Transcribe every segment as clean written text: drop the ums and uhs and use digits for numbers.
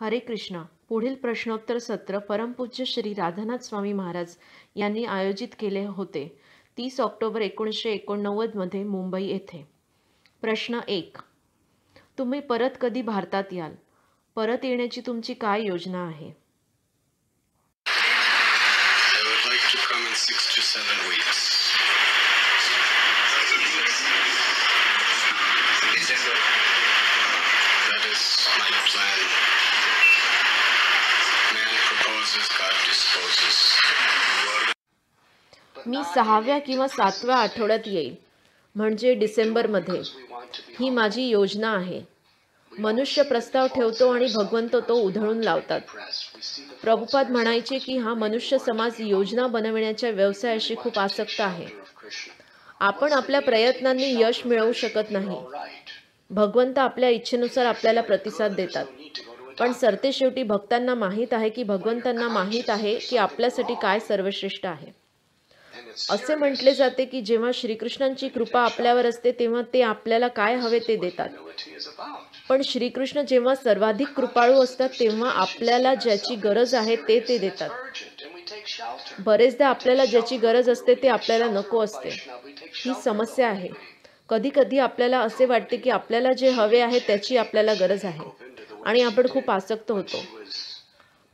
हरे कृष्णा. पुढील प्रश्नोत्तर सत्र परमपूज्य श्री राधानाथ स्वामी महाराज यांनी आयोजित केले होते 30 ऑक्टोबर 1989 मध्ये मुंबई येथे. प्रश्न 1. तुम्ही परत कधी भारतात याल? परत येण्याची तुमची काय योजना आहे? I would like to come in 6 to 7 weeks. December. That is my plan. Man proposes, God disposes. मी 6व्या किंवा 7व्या आठवड्यात येईल, म्हणजे डिसेंबरमध्ये. ही माझी योजना आहे. मनुष्य प्रस्ताव ठेवतो आणि भगवंत तो उधळून लावतात. प्रभुपाद म्हणायचे की हा मनुष्य समाज योजना बनविण्याच्या व्यवसायाशी खूप आसक्त आहे. आपण आपल्या प्रयत्नांनी यश मिळवू शकत नाही. भगवंत आपल्या इच्छेनुसार आपल्याला प्रतिसाद देतात. पण सरतेशेवटी भक्तांना माहीत आहे की भगवंतांना माहीत आहे की आपल्यासाठी काय सर्वश्रेष्ठ आहे. असे म्हटले जाते की जेव्हा श्रीकृष्णांची कृपा आपल्यावर असते तेव्हा ते आपल्याला काय हवे ते देतात. पण श्रीकृष्ण जेव्हा सर्वाधिक कृपाळू असतात तेव्हा आपल्याला ज्याची गरज आहे ते देतात. बरेचदा आपल्याला ज्याची गरज असते ते आपल्याला नको असते. ही समस्या आहे. कधी कधी आपल्याला असे वाटते की आपल्याला जे हवे आहे त्याची आपल्याला गरज आहे आणि आपण खूप आसक्त होतो.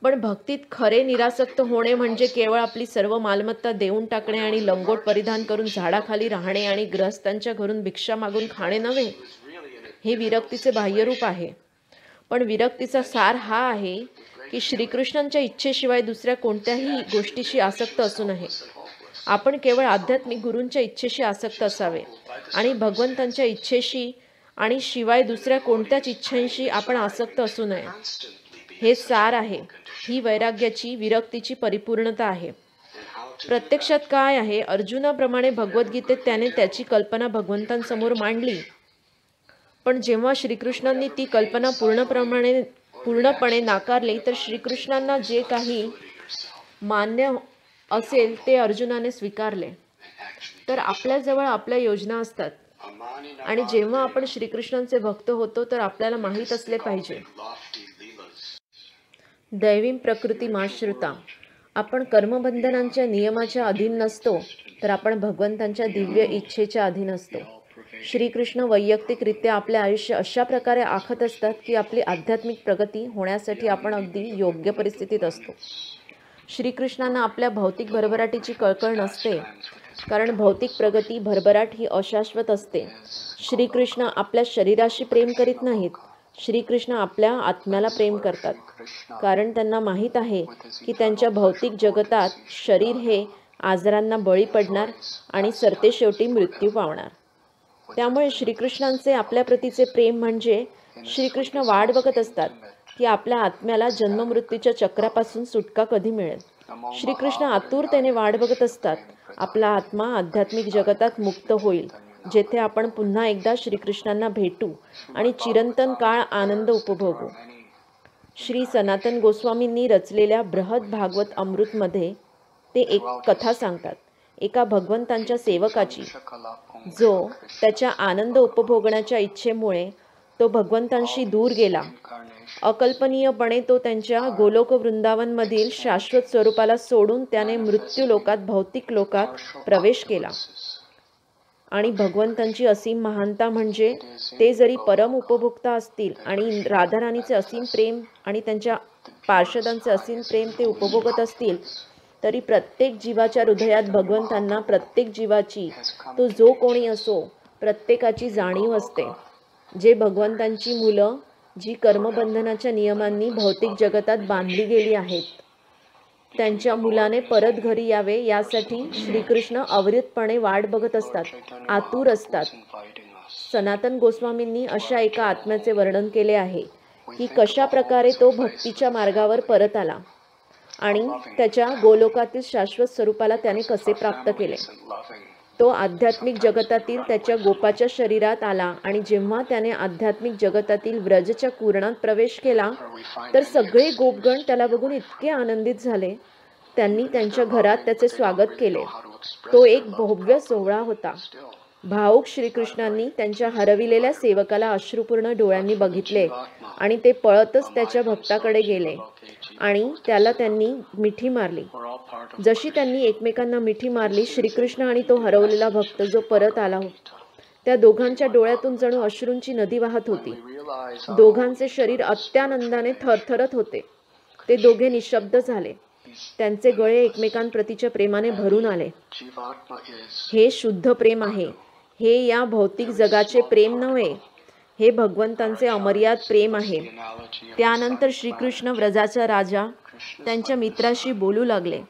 पण भक्तीत खरे निरासक्त होणे म्हणजे केवळ आपली सर्व मालमत्ता देऊन टाकणे आणि लंगोट परिधान करून झाडाखाली राहणे आणि गृहस्थांच्या घरून भिक्षा मागून खाणे नव्हे. हे विरक्तीचे बाह्यरूप आहे. पण विरक्तीचा सार हा आहे की श्रीकृष्णांच्या इच्छेशिवाय दुसऱ्या कोणत्याही गोष्टीशी आसक्त असू नये. आपण केवळ आध्यात्मिक गुरूंच्या इच्छेशी आसक्त असावे आणि भगवंतांच्या इच्छेशी आणि शिवाय दुसऱ्या कोणत्याच इच्छांशी आपण आसक्त असू नये. हे सार आहे. ही वैराग्याची विरक्तीची परिपूर्णता आहे. प्रत्यक्षात काय आहे? अर्जुनाप्रमाणे भगवद्गीतेत त्याने त्याची कल्पना भगवंतांसमोर मांडली. पण जेव्हा श्रीकृष्णांनी ती कल्पना पूर्णपणे नाकारली तर श्रीकृष्णांना जे काही मान्य असेल ते अर्जुनाने स्वीकारले. तर आपल्याजवळ आपल्या योजना असतात आणि जेव्हा आपण श्रीकृष्णांचे भक्त होतो तर आपल्याला माहीत असले पाहिजे. दैवीं प्रकृतीमाश्रिता. आपण कर्मबंधनांच्या नियमाच्या अधीन नसतो तर आपण भगवंतांच्या दिव्य इच्छेच्या अधीन असतो. श्रीकृष्ण वैयक्तिकरित्या आपले आयुष्य अशा प्रकारे आखत असतात की आपली आध्यात्मिक प्रगती होण्यासाठी आपण अगदी योग्य परिस्थितीत असतो. श्रीकृष्णांना आपल्या भौतिक भरभराटीची कळकळ नसते, कारण भौतिक प्रगती भरभराट ही अशाश्वत असते. श्रीकृष्ण आपल्या शरीराशी प्रेम करीत नाहीत. श्रीकृष्ण आपल्या आत्म्याला प्रेम करतात, कारण त्यांना माहीत आहे की त्यांच्या भौतिक जगतात शरीर हे आजारांना बळी पडणार आणि सरतेशेवटी मृत्यू पावणार. त्यामुळे श्रीकृष्णांचे आपल्या प्रतीचे प्रेम म्हणजे श्रीकृष्ण वाट बघत असतात की आपल्या आत्म्याला जन्ममृत्यूच्या चक्रापासून सुटका कधी मिळेल. श्रीकृष्ण आतुरतेने वाट बघत असतात आपला आत्मा आध्यात्मिक जगतात मुक्त होईल, जेथे आपण पुन्हा एकदा श्रीकृष्णांना भेटू आणि चिरंतन काळ आनंद उपभोगू. श्री सनातन गोस्वामींनी रचलेल्या बृहद भागवत अमृतमध्ये ते एक कथा सांगतात एका भगवंतांच्या सेवकाची, जो त्याच्या आनंद उपभोगण्याच्या इच्छेमुळे तो भगवंतांशी दूर गेला. अकल्पनीयपणे तो त्यांच्या गोलोक वृंदावनमधील शाश्वत स्वरूपाला सोडून त्याने मृत्यू लोकात भौतिक लोकात प्रवेश केला. आणि भगवंतांची असीम महानता म्हणजे ते जरी परम उपभोक्ता असतील आणि राधाराणीचे असीम प्रेम आणि त्यांच्या पार्षदांचे असीम प्रेम ते उपभोगत असतील तरी प्रत्येक जीवाच्या हृदयात भगवंतांना प्रत्येक जीवाची, तो जो कोणी असो, प्रत्येकाची जाणीव असते. जे भगवंतांची मुलं जी कर्मबंधनाच्या नियमांनी भौतिक जगतात बांधली गेली आहेत, त्यांच्या मुलाने परत घरी यावे यासाठी श्रीकृष्ण अविरतपणे वाट बघत असतात, आतुर असतात. सनातन गोस्वामींनी अशा एका आत्म्याचे वर्णन केले आहे की कशा प्रकारे तो भक्तीच्या मार्गावर परत आला आणि त्याच्या गोलोकातील शाश्वत स्वरूपाला त्याने कसे प्राप्त केले. तो आध्यात्मिक जगतातील त्याच्या गोपाच्या शरीरात आला आणि जेव्हा त्याने आध्यात्मिक जगतातील व्रजच्या कुरणात प्रवेश केला तर सगळे गोपगण त्याला बघून इतके आनंदित झाले. त्यांनी त्यांच्या घरात त्याचे स्वागत केले. तो एक भव्य सोहळा होता. भाऊक श्रीकृष्णांनी त्यांच्या हरविलेल्या सेवकाला अश्रुपूर्ण डोळ्यांनी बघितले आणि ते पळतच त्याच्या भक्ताकडे गेले आणि त्याला त्यांनी मिठी मारली. जशी त्यांनी एकमेकांना मिठी मारली, श्रीकृष्ण आणि तो हरवलेला भक्त जो परत आला होता, त्या दोघांच्या डोळ्यातून जणू अश्रूंची नदी वाहत होती. दोघांचे शरीर अत्यानंदाने थरथरत होते. ते दोघे निशब्द झाले. त्यांचे गळे एकमेकांप्रतीच्या प्रेमाने भरून आले. हे शुद्ध प्रेम आहे. हे या भौतिक जगाचे प्रेम नव्हे. हे भगवंतांचे अमर्याद प्रेम आहे. त्यानंतर श्रीकृष्ण व्रजाचा राजा त्यांच्या मित्राशी बोलू लागले.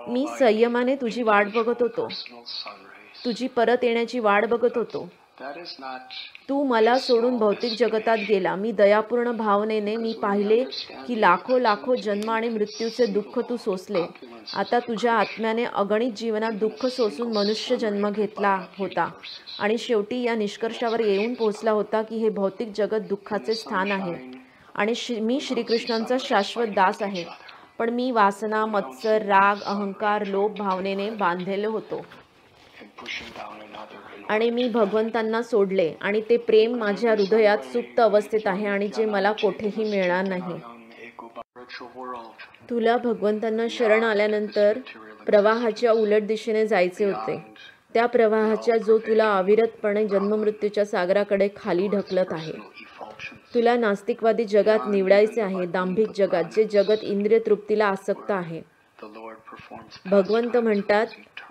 मी संयमाने तुझी वाट बघत होतो. तुझी परत येण्याची वाट बघत होतो. तू मला सोडून भौतिक जगतात गेला. मी दयापूर्ण भावनेने मी पाहिले की लाखो लाखो जन्म आणि मृत्यूचे दुःख तू सोसले. आता तुझ्या आत्म्याने अगणित जीवनात दुःख सोसून मनुष्य जन्म घेतला होता आणि शेवटी या निष्कर्षावर येऊन पोहोचला होता की हे भौतिक जगत दुःखाचे स्थान आहे आणि मी श्रीकृष्णांचा शाश्वत दास आहे. पण मी वासना, मत्सर, राग, अहंकार, लोभ भावनेने बांधलेलो होतो आणि मी भगवंतांना सोडले आणि ते प्रेम माझ्या हृदयात सुप्त अवस्थेत आहे आणि जे मला कोठेही मिळणार नाही. तुला भगवंतांना शरण आल्यानंतर प्रवाहाच्या उलट दिशेने जायचे होते. त्या प्रवाहाच्या जो तुला अविरतपणे जन्ममृत्यूच्या सागराकडे खाली ढकलत आहे. तुला नास्तिकवादी जगात निवडायचे आहे, दांभिक जगात, जे जगत इंद्रिय तृप्तीला आसक्त आहे. भगवंत म्हणतात,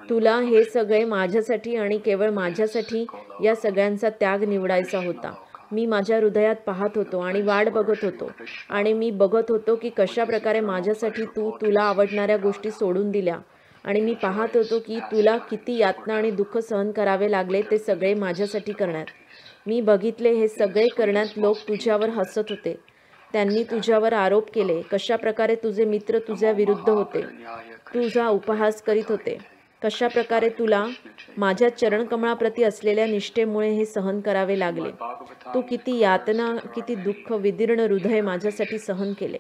तुला हे सगळे माझ्यासाठी आणि केवळ माझ्यासाठी या सगळ्यांचा त्याग निवडायचा होता. मी माझ्या हृदयात पाहत होतो आणि वाट बघत होतो आणि मी बघत होतो की कशा प्रकारे माझ्यासाठी तुला आवडणाऱ्या गोष्टी सोडून दिल्या आणि मी पाहत होतो की तुला किती यातना आणि दुःख सहन करावे लागले ते सगळे माझ्यासाठी करण्यात. मी बघितले हे सगळे करण्यात लोक तुझ्यावर हसत होते. त्यांनी तुझ्यावर आरोप केले. कशा प्रकारे तुझे मित्र तुझ्या विरुद्ध होते, तुझा उपहास करीत होते. कशा प्रकारे तुला माझ्या चरणकमळाप्रती असलेल्या निष्ठेमुळे हे सहन करावे लागले. तू किती यातना, किती दुःख, विदीर्ण हृदय माझ्यासाठी सहन केले.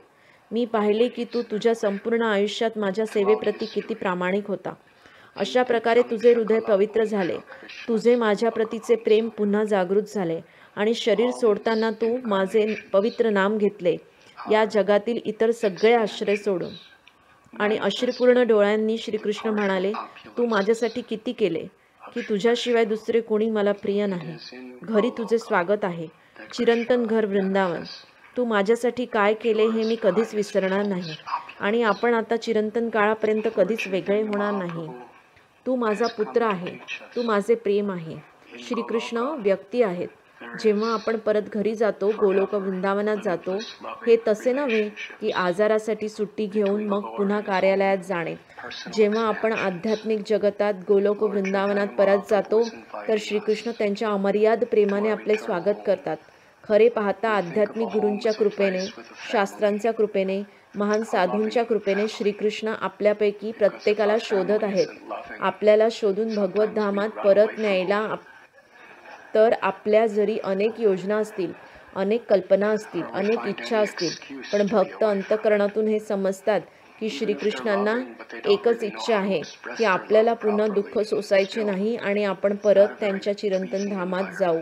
मी पाहिले की तू तुझ्या संपूर्ण आयुष्यात माझ्या सेवेप्रती किती प्रामाणिक होता. अशा प्रकारे तुझे हृदय पवित्र झाले. तुझे माझ्या प्रतीचे प्रेम पुन्हा जागृत झाले आणि शरीर सोडताना तू माझे पवित्र नाम घेतले, या जगातील इतर सगळे आश्रय सोडून. आणि अश्रुपूर्ण डोळ्यांनी श्रीकृष्ण म्हणाले, तू माझ्यासाठी किती केले की तुझ्याशिवाय दुसरे कोणी मला प्रिय नाही. घरी तुझे स्वागत आहे, चिरंतन घर वृंदावन. तू माझ्यासाठी काय केले हे मी कधीच विसरणार नाही आणि आपण आता चिरंतन काळापर्यंत कधीच वेगळे होणार नाही. तू माझा पुत्र आहे. तू माझे प्रेम आहे. श्रीकृष्ण व्यक्ती आहेत. जेव्हा आपण परत घरी जातो, गोलोक वृंदावनात जातो, हे तसे नव्हे की आजारासाठी सुट्टी घेऊन मग पुन्हा कार्यालयात जाणे. जेव्हा आपण आध्यात्मिक जगतात गोलोक वृंदावनात परत जातो तर श्रीकृष्ण त्यांच्या अमर्याद प्रेमाने आपले स्वागत करतात. खरे पाहता आध्यात्मिक गुरूंच्या कृपेने, शास्त्रांच्या कृपेने, महान साधूंच्या कृपेने श्रीकृष्ण आपल्यापैकी प्रत्येकाला शोधत आहेत. आपल्याला शोधून भगवत धामात परत न्यायला. तर आपल्या जरी अनेक योजना असतील, अनेक कल्पना असतील, अनेक इच्छा असतील, पण भक्त अंतःकरणातून हे समजतात की श्रीकृष्णांना एकच इच्छा आहे की आपल्याला पुन्हा दुःख सोसायचे नाही आणि आपण परत त्यांच्या चिरंतन धामात जाऊ.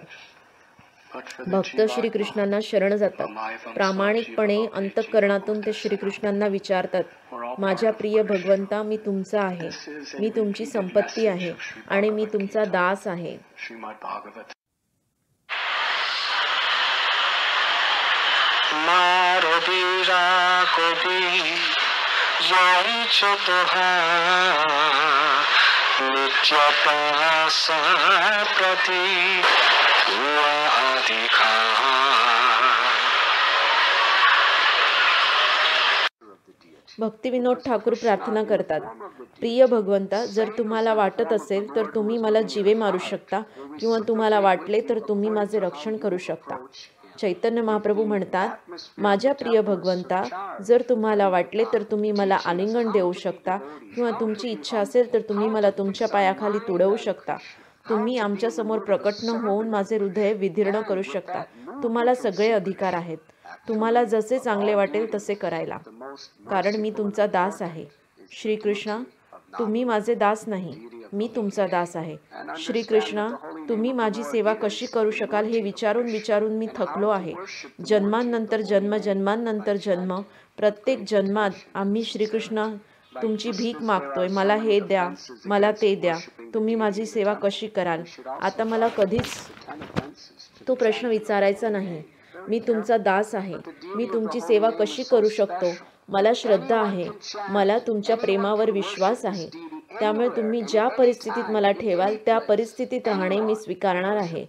भक्त श्रीकृष्णांना शरण जातात. प्रामाणिकपणे अंतःकरणातून ते श्रीकृष्णांना विचारतात, माझ्या प्रिय भगवंता, मी तुमचा आहे, मी तुमची संपत्ती आहे आणि मी तुमचा दास आहे. मारबीरा कोबी जाईच तुहा नित्य पासा प्रति हुआ अधिकार. भक्तिविनोद ठाकूर प्रार्थना करतात, प्रिय भगवंता, जर तुम्हाला वाटत असेल तर तुम्ही मला जीवे मारू शकता किंवा तुम्हाला वाटले तर तुम्ही माझे रक्षण करू शकता. चैतन्य महाप्रभू म्हणतात, माझ्या प्रिय भगवंता, जर तुम्हाला वाटले तर तुम्ही मला आलिंगन देऊ शकता किंवा तुमची इच्छा असेल तर तुम्ही मला तुमच्या पायाखाली तुडवू शकता. तुम्ही आमच्यासमोर प्रकट न होऊन माझे हृदय विदीर्ण करू शकता. तुम्हाला सगळे अधिकार आहेत. तुम्हाला जसे चांगले वाटेल तसे करायला, कारण मी तुमचा दास आहे. श्रीकृष्ण, तुम्ही माझे दास नाही, मी तुमचा दास आहे. श्रीकृष्ण, तुम्ही माझी सेवा कशी करू शकाल हे विचारून विचारून मी थकलो आहे. जन्मांनंतर जन्म, जन्मांनंतर जन्म, प्रत्येक जन्मात आम्ही श्रीकृष्ण तुमची भीक मागतोय. मला हे द्या, मला ते द्या. तुम्ही माझी सेवा कशी कराल? आता मला कधीच तो प्रश्न विचारायचा नाही. मी तुमचा दास आहे. मी तुमची सेवा कशी करू शकतो? मला श्रद्धा आहे. मला तुमच्या प्रेमावर विश्वास आहे. त्यामुळे तुम्ही ज्या परिस्थितीत मला ठेवाल त्या परिस्थितीत राहणे मी स्वीकारणार आहे.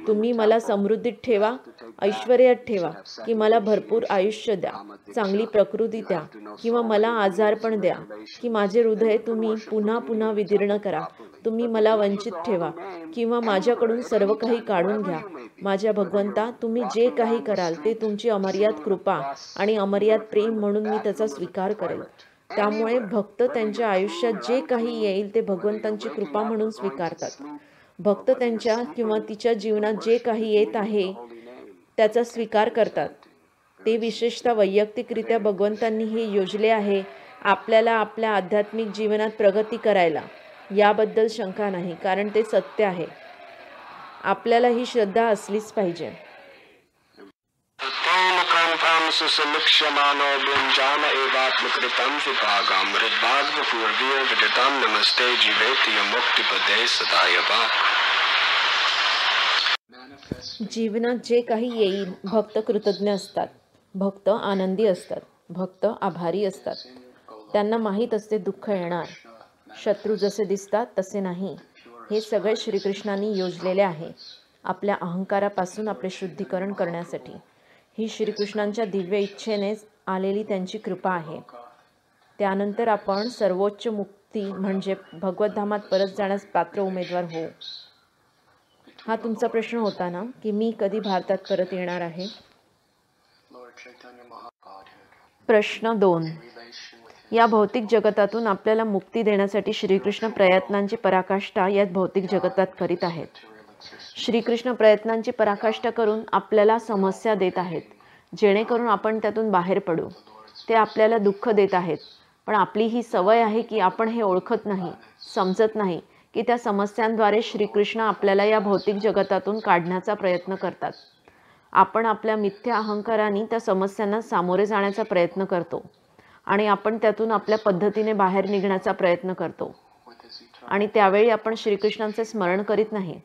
तुम्ही मला समृद्धीत ठेवा, ऐश्वर्यात ठेवा, की मला भरपूर आयुष्य द्या, चांगली प्रकृती द्या, किंवा मला आजारपण द्या, की माझे हृदय तुम्ही पुन्हा पुन्हा विदीर्ण करा. तुम्ही मला वंचित ठेवा, किंवा माझ्याकडून सर्व काही काढून घ्या. माझ्या भगवंता, तुम्ही जे काही कराल ते तुमची अमर्याद कृपा आणि अमर्याद प्रेम म्हणून मी त्याचा स्वीकार करेल. त्यामुळे भक्त त्यांच्या आयुष्यात जे काही येईल ते भगवंतांची कृपा म्हणून स्वीकारतात. भक्त त्यांच्या किंवा तिच्या जीवनात जे काही येत आहे त्याचा स्वीकार करतात. ते विशेषतः वैयक्तिकरित्या भगवंतांनी हे योजले आहे आपल्याला आपल्या आध्यात्मिक जीवनात प्रगती करायला. याबद्दल शंका नाही, कारण ते सत्य आहे. आपल्याला ही श्रद्धा असलीच पाहिजे. सुसमीक्ष्यमानो भुञ्जान एवात्मकृतं विभागं मृद्भागपूर्वीय विदितं नमस्ते जीवेति मुक्तिपदे सदायवा. जीवनात जे काही येईल भक्त कृतज्ञ असतात, भक्त आनंदी असतात, भक्त आभारी असतात. त्यांना माहीत असते दुःख येणार. शत्रू जसे दिसतात तसे नाही. हे सगळे श्रीकृष्णांनी योजलेले आहे आपल्या अहंकारापासून आपले शुद्धीकरण करण्यासाठी. ही श्रीकृष्णांच्या दिव्य इच्छेनेच आलेली त्यांची कृपा आहे. त्यानंतर आपण सर्वोच्च मुक्ती म्हणजे भगवद्धामात परत जाण्यास पात्र उमेदवार होऊ. हा तुमचा प्रश्न होता ना, की मी कधी भारतात परत येणार आहे? प्रश्न 2. या भौतिक जगतातून आपल्याला मुक्ती देण्यासाठी श्रीकृष्ण प्रयत्नांची पराकाष्ठा यात भौतिक जगतात करीत आहेत. श्रीकृष्ण प्रयत्नांची पराकाष्ठा करून आपल्याला समस्या देत आहेत, जेणेकरून आपण त्यातून बाहेर पडू. ते आपल्याला दुःख देत आहेत, पण आपली ही सवय आहे की आपण हे ओळखत नाही, समजत नाही की त्या समस्यांद्वारे श्रीकृष्ण आपल्याला या भौतिक जगतातून काढण्याचा प्रयत्न करतात. आपण आपल्या मिथ्या अहंकाराने त्या समस्यांना सामोरे जाण्याचा प्रयत्न करतो आणि आपण त्यातून आपल्या पद्धतीने बाहेर निघण्याचा प्रयत्न करतो. आणि त्यावेळी आपण श्रीकृष्णांचे स्मरण करीत नाही.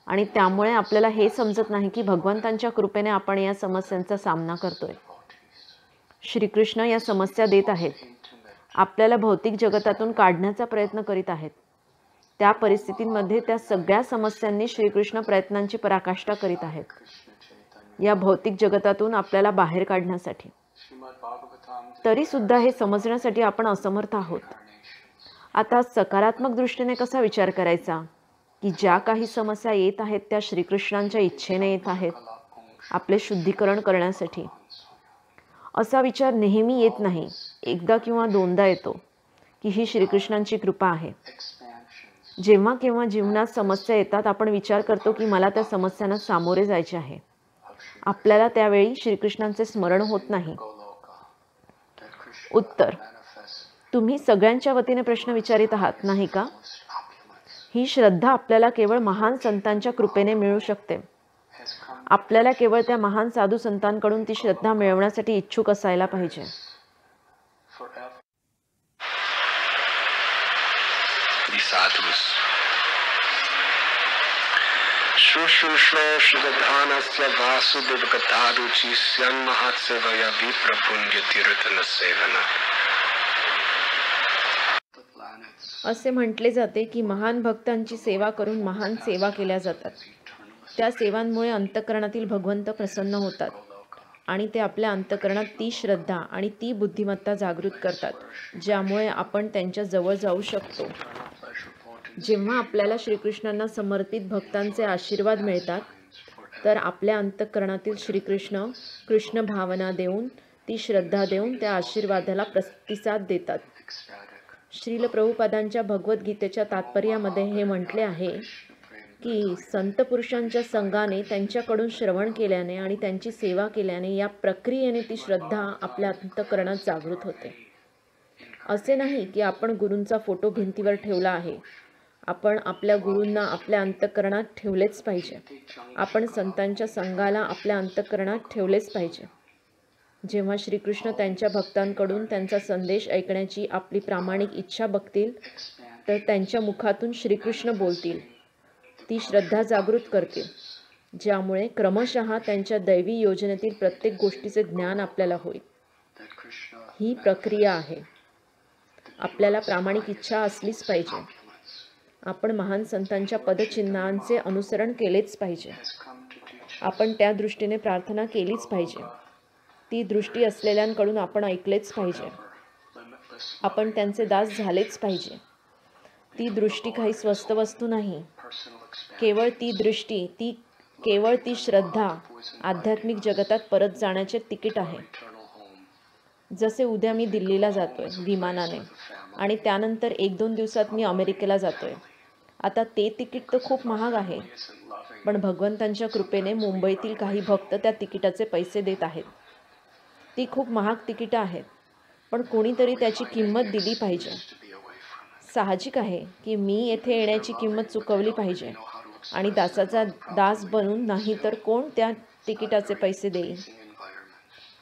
आणि त्यामुळे आपल्याला हे समजत नाही की भगवंतांच्या कृपेने आपण या समस्यांचा सामना करतोय. श्रीकृष्ण या समस्या देत आहेत, आपल्याला भौतिक जगतातून काढण्याचा प्रयत्न करीत आहेत. त्या परिस्थितींमध्ये त्या सगळ्या समस्यांनी श्रीकृष्ण प्रयत्नांची पराकाष्ठा करीत आहेत या भौतिक जगतातून आपल्याला बाहेर काढण्यासाठी. तरी सुद्धा हे समजण्यासाठी आपण असमर्थ आहोत. आता सकारात्मक दृष्टीने कसा विचार करायचा की ज्या काही समस्या येत आहेत त्या श्रीकृष्णांच्या इच्छेने येत आहेत आपले शुद्धीकरण करण्यासाठी. असा विचार नेहमी येत नाही, एकदा किंवा दोनदा येतो की ही श्रीकृष्णांची कृपा आहे. जेव्हा केव्हा जीवनात समस्या येतात आपण विचार करतो की मला त्या समस्यांना सामोरे जायचे आहे. आपल्याला त्यावेळी श्रीकृष्णांचे स्मरण होत नाही. उत्तर: तुम्ही सगळ्यांच्या वतीने प्रश्न विचारित आहात नाही का? ही श्रद्धा आपल्याला केवळ महान संतांच्या कृपेने मिळू शकते. आपल्याला केवळ त्या महान साधू संतांकडून ती श्रद्धा मिळवण्यासाठी इच्छुक असायला पाहिजे. शुश्रूषोषधानस्य वासुदेवकथारुचि स्यन्महात्सेवया विप्रपुण्यतीर्थनसेवना. असे म्हटले जाते की महान भक्तांची सेवा करून महान सेवा केल्या जातात. त्या सेवांमुळे अंतःकरणातील भगवंत प्रसन्न होतात आणि ते आपल्या अंतःकरणात ती श्रद्धा आणि ती बुद्धिमत्ता जागृत करतात ज्यामुळे आपण त्यांच्या जवळ जाऊ शकतो. जेव्हा आपल्याला श्रीकृष्णांना समर्पित भक्तांचे आशीर्वाद मिळतात तर आपल्या अंतःकरणातील श्रीकृष्ण कृष्ण भावना देऊन, ती श्रद्धा देऊन त्या आशीर्वादाला प्रतिसाद देतात. श्रील प्रभुपादांच्या भगवद्गीतेच्या तात्पर्यामध्ये हे म्हटले आहे की संत पुरुषांच्या संगाने, त्यांच्याकडून श्रवण केल्याने आणि त्यांची सेवा केल्याने या प्रक्रियेने ती श्रद्धा आपल्या अंतःकरणात जागृत होते. असे नाही की आपण गुरूंचा फोटो भिंतीवर ठेवला आहे आपण आपल्या गुरूंना आपल्या अंतःकरणात ठेवलेच पाहिजे. आपण संतांच्या संघाला आपल्या अंतःकरणात ठेवलेच पाहिजे. जेव्हा श्रीकृष्ण त्यांच्या भक्तांकडून त्यांचा संदेश ऐकण्याची आपली प्रामाणिक इच्छा बघतील, तर त्यांच्या मुखातून श्रीकृष्ण बोलतील. ती श्रद्धा जागृत करतील, ज्यामुळे क्रमशः त्यांच्या दैवी योजनेतील प्रत्येक गोष्टीचे ज्ञान आपल्याला होईल. ही प्रक्रिया आहे. आपल्याला प्रामाणिक इच्छा असलीच पाहिजे. आपण महान संतांच्या पदचिन्हांचे अनुसरण केलेच पाहिजे. आपण त्या दृष्टीने प्रार्थना केलीच पाहिजे. ती दृष्टी असलेल्यांकडून आपण ऐकलेच पाहिजे. आपण त्यांचे दास झालेच पाहिजे. ती दृष्टी काही स्वस्त वस्तू नाही. केवळ ती दृष्टी, केवळ ती श्रद्धा आध्यात्मिक जगतात परत जाण्याचे तिकीट आहे. जसे उद्या मी दिल्लीला जातोय विमानाने आणि त्यानंतर 1-2 दिवसात मी अमेरिकेला जातोय. आता ते तिकीट तर खूप महाग आहे, पण भगवंतांच्या कृपेने मुंबईतील काही भक्त त्या तिकिटाचे पैसे देत आहेत. ती खूप महाग तिकीटं आहेत, पण कोणीतरी त्याची किंमत दिली पाहिजे. साहजिक आहे की मी येथे येण्याची किंमत चुकवली पाहिजे आणि दासाचा दास बनून नाही तर कोण त्या तिकिटाचे पैसे देईल.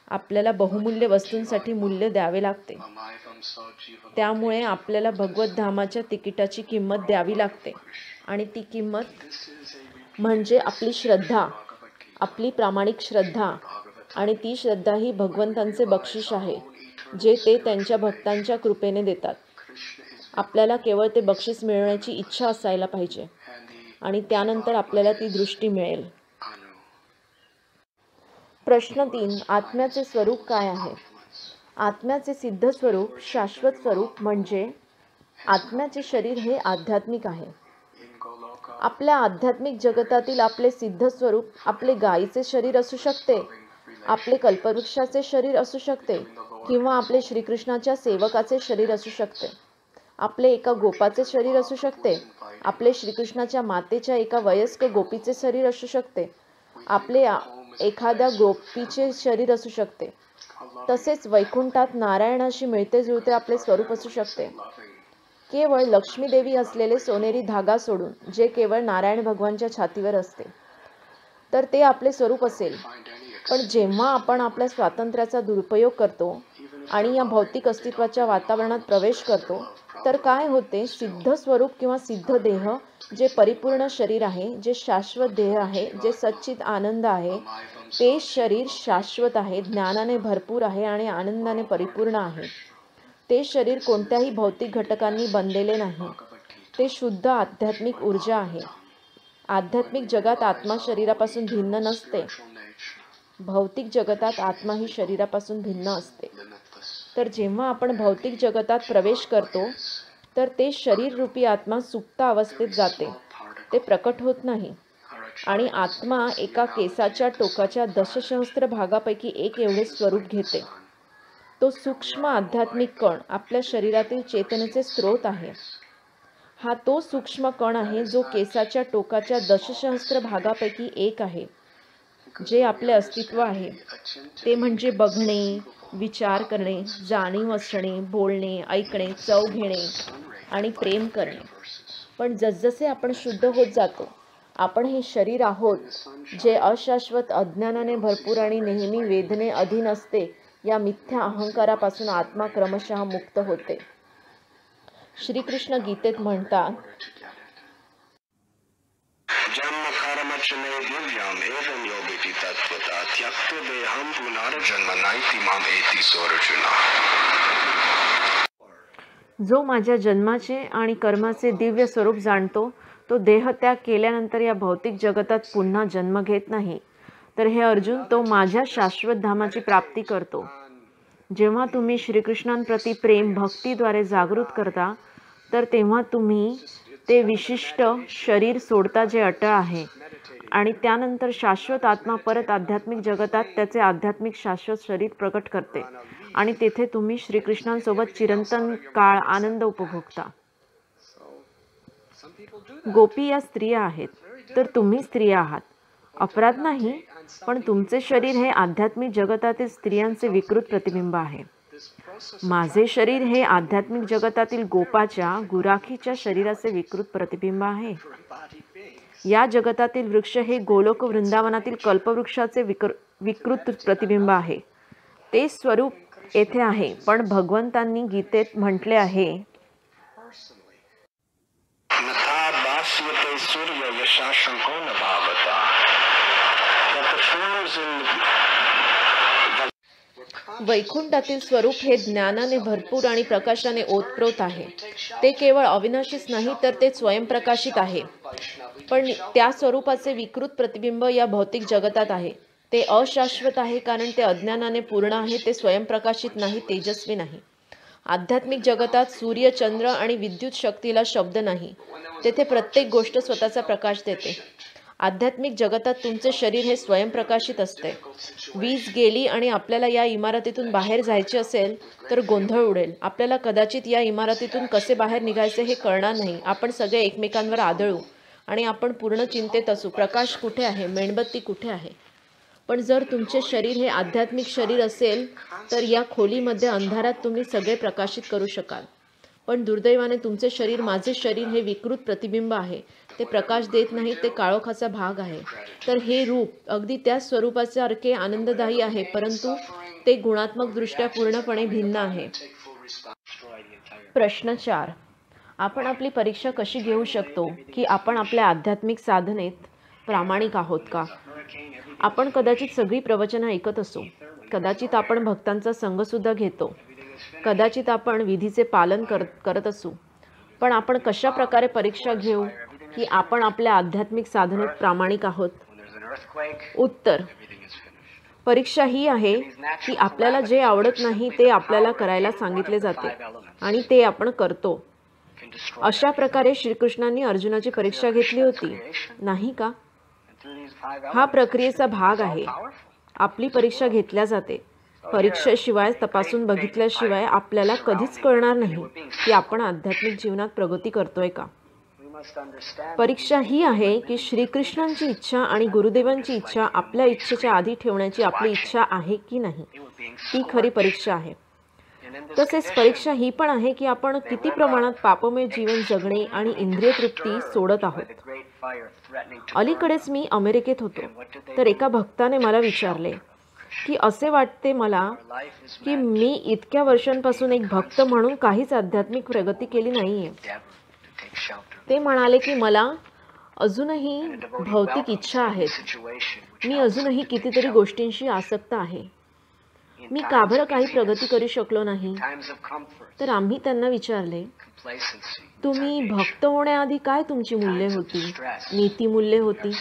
आपल्याला बहुमूल्य वस्तूंसाठी मूल्य द्यावे लागते. त्यामुळे आपल्याला भगवत धामाच्या तिकिटाची किंमत द्यावी लागते आणि ती किंमत म्हणजे आपली श्रद्धा, आपली प्रामाणिक श्रद्धा. आणि ती श्रद्धा ही भगवंतांचे बक्षीस आहे, जे ते त्यांच्या भक्तांच्या कृपेने देतात. आपल्याला केवळ ते बक्षीस मिळवण्याची इच्छा असायला पाहिजे आणि त्यानंतर आपल्याला ती दृष्टी मिळेल. प्रश्न 3. आत्म्याचे स्वरूप काय आहे? आत्म्याचे सिद्ध स्वरूप, शाश्वत स्वरूप म्हणजे आत्म्याचे शरीर हे आध्यात्मिक आहे. आपल्या आध्यात्मिक जगतातील आपले सिद्ध स्वरूप आपले गायीचे शरीर असू शकते, आपले कल्पवृक्षाचे शरीर असू शकते किंवा आपले श्रीकृष्णाच्या सेवकाचे शरीर असू शकते. आपले एका गोपाचे शरीर असू शकते, आपले श्रीकृष्णाच्या मातेच्या एका वयस्क गोपीचे शरीर असू शकते, आपले एखाद्या गोपीचे शरीर असू शकते. तसेच वैकुंठात नारायणाशी मिळते जुळते आपले स्वरूप असू शकते. केवळ लक्ष्मीदेवी असलेले सोनेरी धागा सोडून, जे केवळ नारायण भगवानच्या छातीवर असते, तर ते आपले स्वरूप असेल. पण जेव्हा आपण आपल्या स्वातंत्र्याचा दुरुपयोग करतो आणि या भौतिक अस्तित्वाच्या वातावरणात प्रवेश करतो, तर काय होते? सिद्ध स्वरूप किंवा सिद्ध देह, जे परिपूर्ण शरीर आहे, जे शाश्वत देह आहे, जे सच्चित आनंद आहे, ते शरीर शाश्वत आहे, ज्ञानाने भरपूर आहे आणि आनंदाने परिपूर्ण आहे. ते शरीर कोणत्याही भौतिक घटकांनी बनलेले नाही. ते शुद्ध आध्यात्मिक ऊर्जा आहे. आध्यात्मिक जगात आत्मा शरीरापासून भिन्न नसते. भौतिक जगतात आत्मा ही शरीरापासून भिन्न असते. तर जेव्हा आपण भौतिक जगतात प्रवेश करतो, तर ते शरीररूपी आत्मा सुप्त अवस्थेत जाते. ते प्रकट होत नाही आणि आत्मा एका केसाच्या टोकाच्या 10,000 भागापैकी एक एवढे स्वरूप घेते. तो सूक्ष्म आध्यात्मिक कण आपल्या शरीरातील चेतनेचे स्रोत आहे. हा तो सूक्ष्म कण आहे जो केसाच्या टोकाच्या 10,000 भागापैकी एक आहे. जे आपले अस्तित्व आहे ते म्हणजे बघणे, विचार करणे, जाणीव असणे, बोलणे, ऐकणे, चव घेणे आणि प्रेम करणे. पण जसजसे आपण शुद्ध होत जातो, आपण हे शरीर आहोत, जे अशाश्वत अज्ञानाने भरपूर आणि नेहमी वेदने अधीन असते, या मिथ्या अहंकारापासून आत्मा क्रमशः मुक्त होते. श्रीकृष्ण गीतेत म्हणतात, जन्म कर्मचने दिव्यम एवं योगिति तत्वता त्यक्तो देहम पुनर्जन्म नैति माम एति सोर्जुना. जो माझ्या जन्माचे आणि कर्माचे दिव्य स्वरूप जाणतो, तो देहत्याग केल्यानंतर या भौतिक जगतात पुन्हा जन्म घेत नाही. तर हे अर्जुन, तो माझ्या शाश्वत धामाची प्राप्ती करतो. जेव्हा तुम्ही श्रीकृष्णांप्रती प्रेम भक्तीद्वारे जागृत करता, तर तेव्हा तुम्ही ते विशिष्ट शरीर सोडता जे अटळ आहे आणि त्यानंतर शाश्वत आत्मा परत आध्यात्मिक जगतात त्याचे आध्यात्मिक शाश्वत शरीर प्रकट करते आणि तेथे तुम्ही श्रीकृष्णांसोबत चिरंतन काळ आनंद उपभोगता. गोपी या स्त्रिया आहेत, तर तुम्ही स्त्रिया आहात. अपराध नाही, पण तुमचे शरीर हे आध्यात्मिक जगतातील स्त्रियांचे विकृत प्रतिबिंब आहे. माझे शरीर हे आध्यात्मिक जगतातील गोपाच्या गुराखीच्या शरीराचे विकृत प्रतिबिंब आहे. या जगतातील वृक्ष हे गोलोक वृंदावनातील कल्पवृक्षाचे विकृत प्रतिबिंब आहे. ते स्वरूप येथे आहे, पण भगवंतांनी गीतेत म्हटले आहे, नथा भास्यते सूर्य यशा शंको न भावता. That the forms in वैकुंठातील स्वरूप हे ज्ञानाने भरपूर आणि प्रकाशाने ओतप्रोत आहे. ते केवळ अविनाशीच नाही तर ते स्वयंप्रकाशित आहे. पण त्या स्वरूपाचे विकृत प्रतिबिंब या भौतिक जगतात आहे. ते अशाश्वत आहे कारण ते अज्ञानाने पूर्ण आहे. ते स्वयंप्रकाशित नाही, तेजस्वी नाही. आध्यात्मिक जगतात सूर्य, चंद्र आणि विद्युत शक्तीला शब्द नाही. तेथे प्रत्येक गोष्ट स्वतःचा प्रकाश देते. आध्यात्मिक जगतात तुमचे शरीर हे स्वयंप्रकाशित असते. वीज गेली आणि आपल्याला या इमारतीतून बाहेर जायचे असेल तर गोंधळ उडेल. आपल्याला कदाचित या इमारतीतून कसे बाहेर निघायचे हे कळणार नाही. आपण सगळे एकमेकांवर आदळू आणि आपण पूर्ण चिंतेत असू, प्रकाश कुठे आहे, मेणबत्ती कुठे आहे. पण जर तुमचे शरीर हे आध्यात्मिक शरीर असेल तर या खोलीमध्ये अंधारात तुम्ही सगळे प्रकाशित करू शकाल. पण दुर्दैवाने तुमचे शरीर, माझे शरीर हे विकृत प्रतिबिंब आहे. ते प्रकाश देत नाही, ते काळोखाचा भाग आहे. तर हे रूप अगदी त्याच स्वरूपासारखे आनंददायी आहे, परंतु ते गुणात्मकदृष्ट्या पूर्णपणे भिन्न आहे. प्रश्न 4. आपण आपली परीक्षा कशी घेऊ शकतो की आपण आपल्या आध्यात्मिक साधनेत प्रामाणिक आहोत का? आपण कदाचित सगळी प्रवचनं ऐकत असू, कदाचित आपण भक्तांचा संगसुद्धा घेतो, कदाचित आपण विधीचे पालन करत असू, पण आपण कशा प्रकारे परीक्षा घेऊ की आपण आपल्या आध्यात्मिक साधनेत प्रामाणिक आहोत? उत्तर: परीक्षा ही आहे की आपल्याला जे आवडत नाही ते आपल्याला करायला सांगितले जाते आणि ते आपण करतो. अशा प्रकारे श्रीकृष्णांनी अर्जुनाची परीक्षा घेतली होती, नाही का? हा प्रक्रियेचा भाग आहे. आपली परीक्षा घेतल्या जाते. परीक्षेशिवाय, तपासून बघितल्याशिवाय आपल्याला कधीच कळणार नाही की आपण आध्यात्मिक जीवनात प्रगती करतोय का. परीक्षा ही आहे की श्रीकृष्णांची इच्छा आणि गुरुदेवांची इच्छा आपल्या इच्छेच्या आधी ठेवण्याची आपली इच्छा आहे की नाही. ती खरी परीक्षा आहे. तसेच परीक्षा ही पण आहे की आपण किती प्रमाणात पापमय जीवन जगणे आणि इंद्रिय तृप्ती सोडत आहोत. अलीकडेच मी अमेरिकेत होतो, तर एका भक्ताने मला विचारले की असे वाटते मला की मी इतक्या वर्षांपासून एक भक्त म्हणून काहीच आध्यात्मिक प्रगती केली नाहीये. ते म्हणाले की मला अजूनही भौतिक इच्छा आहेत. मी अजूनही कितीतरी गोष्टींशी आसक्त आहे. मी का बरं काही प्रगती करू शकलो नाही? तर आम्ही त्यांना विचारले, तुम्ही भक्त होण्याआधी काय तुमची मूल्ये होती, नीतिमूल्ये होती,